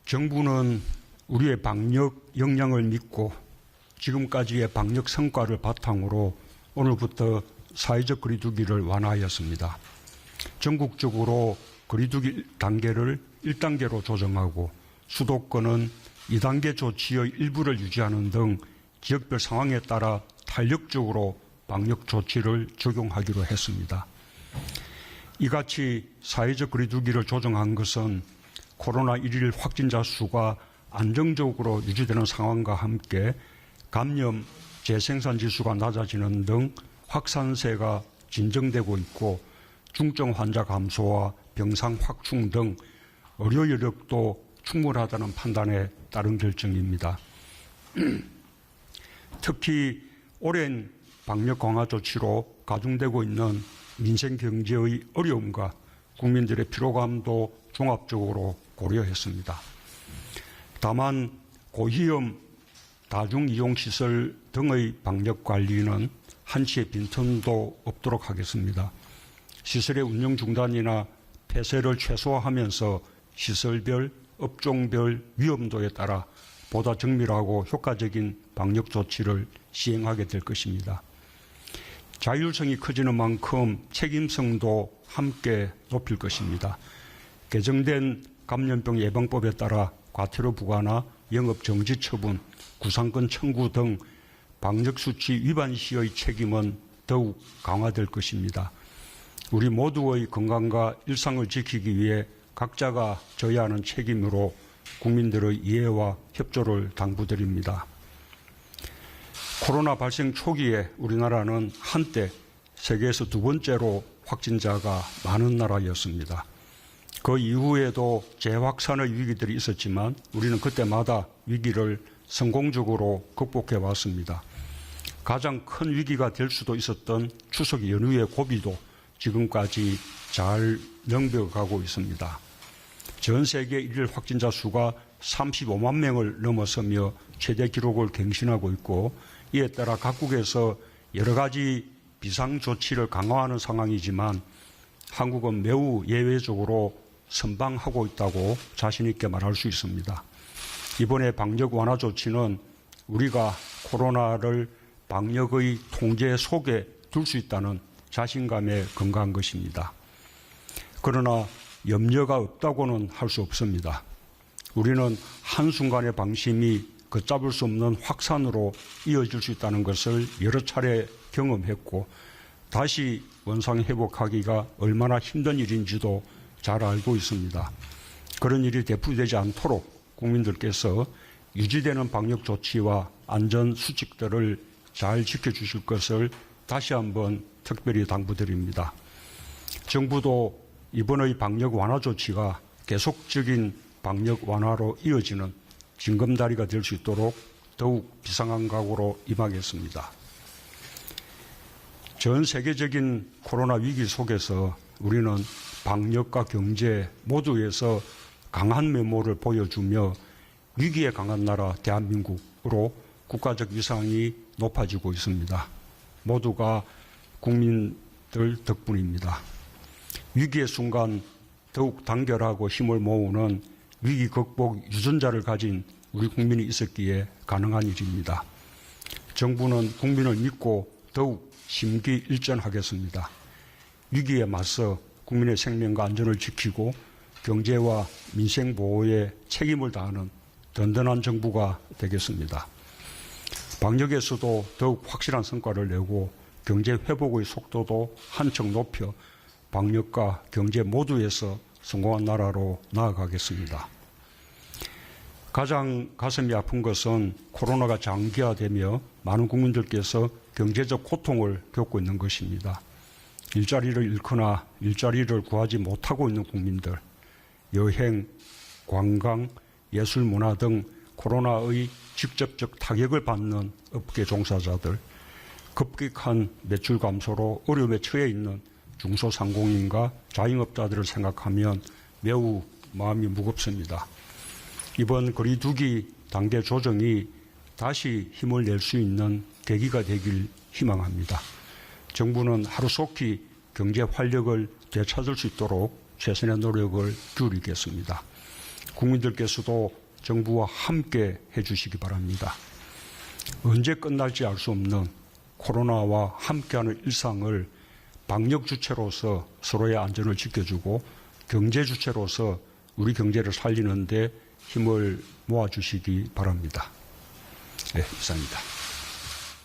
정부는 우리의 방역 역량을 믿고 지금까지의 방역 성과를 바탕으로 오늘부터 사회적 거리두기를 완화하였습니다. 전국적으로 거리두기 단계를 1단계로 조정하고 수도권은 2단계 조치의 일부를 유지하는 등 지역별 상황에 따라 탄력적으로 방역 조치를 적용하기로 했습니다. 이같이 사회적 거리두기를 조정한 것은 코로나19 확진자 수가 안정적으로 유지되는 상황과 함께 감염 재생산 지수가 낮아지는 등 확산세가 진정되고 있고 중증 환자 감소와 병상 확충 등 의료 여력도 충분하다는 판단에 따른 결정입니다. 특히 오랜 방역 강화 조치로 가중되고 있는 민생 경제의 어려움과 국민들의 피로감도 종합적으로 고려했습니다. 다만 고위험 다중이용시설 등의 방역 관리는 한치의 빈틈도 없도록 하겠습니다. 시설의 운영 중단이나 폐쇄를 최소화하면서 시설별, 업종별 위험도에 따라 보다 정밀하고 효과적인 방역 조치를 시행하게 될 것입니다. 자율성이 커지는 만큼 책임성도 함께 높일 것입니다. 개정된 감염병 예방법에 따라 과태료 부과나 영업 정지 처분, 구상권 청구 등 방역수치 위반 시의 책임은 더욱 강화될 것입니다. 우리 모두의 건강과 일상을 지키기 위해 각자가 져야 하는 책임으로 국민들의 이해와 협조를 당부드립니다. 코로나 발생 초기에 우리나라는 한때 세계에서 두 번째로 확진자가 많은 나라였습니다. 그 이후에도 재확산의 위기들이 있었지만 우리는 그때마다 위기를 성공적으로 극복해 왔습니다. 가장 큰 위기가 될 수도 있었던 추석 연휴의 고비도 지금까지 잘 넘겨가고 있습니다. 전 세계 일일 확진자 수가 35만 명을 넘어서며 최대 기록을 갱신하고 있고 이에 따라 각국에서 여러 가지 비상조치를 강화하는 상황이지만 한국은 매우 예외적으로 선방하고 있다고 자신 있게 말할 수 있습니다. 이번에 방역 완화 조치는 우리가 코로나를 방역의 통제 속에 둘 수 있다는 자신감에 근거한 것입니다. 그러나 염려가 없다고는 할 수 없습니다. 우리는 한순간의 방심이 걷잡을 수 없는 확산으로 이어질 수 있다는 것을 여러 차례 경험했고 다시 원상 회복하기가 얼마나 힘든 일인지도 잘 알고 있습니다. 그런 일이 되풀이되지 않도록 국민들께서 유지되는 방역 조치와 안전 수칙들을 잘 지켜주실 것을 다시 한번 특별히 당부드립니다. 정부도 이번의 방역 완화 조치가 계속적인 방역 완화로 이어지는 징검다리가 될 수 있도록 더욱 비상한 각오로 임하겠습니다. 전 세계적인 코로나 위기 속에서 우리는 방역과 경제 모두에서 강한 메모를 보여주며 위기에 강한 나라 대한민국으로 국가적 위상이 높아지고 있습니다. 모두가 국민들 덕분입니다. 위기의 순간 더욱 단결하고 힘을 모으는 위기 극복 유전자를 가진 우리 국민이 있었기에 가능한 일입니다. 정부는 국민을 믿고 더욱 심기일전하겠습니다. 위기에 맞서 국민의 생명과 안전을 지키고 경제와 민생 보호에 책임을 다하는 든든한 정부가 되겠습니다. 방역에서도 더욱 확실한 성과를 내고 경제 회복의 속도도 한층 높여 방역과 경제 모두에서 성공한 나라로 나아가겠습니다. 가장 가슴이 아픈 것은 코로나가 장기화되며 많은 국민들께서 경제적 고통을 겪고 있는 것입니다. 일자리를 잃거나 일자리를 구하지 못하고 있는 국민들, 여행, 관광, 예술, 문화 등 코로나의 직접적 타격을 받는 업계 종사자들, 급격한 매출 감소로 어려움에 처해 있는 중소상공인과 자영업자들을 생각하면 매우 마음이 무겁습니다. 이번 거리두기 단계 조정이 다시 힘을 낼 수 있는 계기가 되길 희망합니다. 정부는 하루속히 경제 활력을 되찾을 수 있도록 최선의 노력을 기울이겠습니다. 국민들께서도 정부와 함께 해주시기 바랍니다. 언제 끝날지 알 수 없는 코로나와 함께하는 일상을 방역 주체로서 서로의 안전을 지켜주고 경제 주체로서 우리 경제를 살리는 데 힘을 모아주시기 바랍니다. 네, 이상입니다.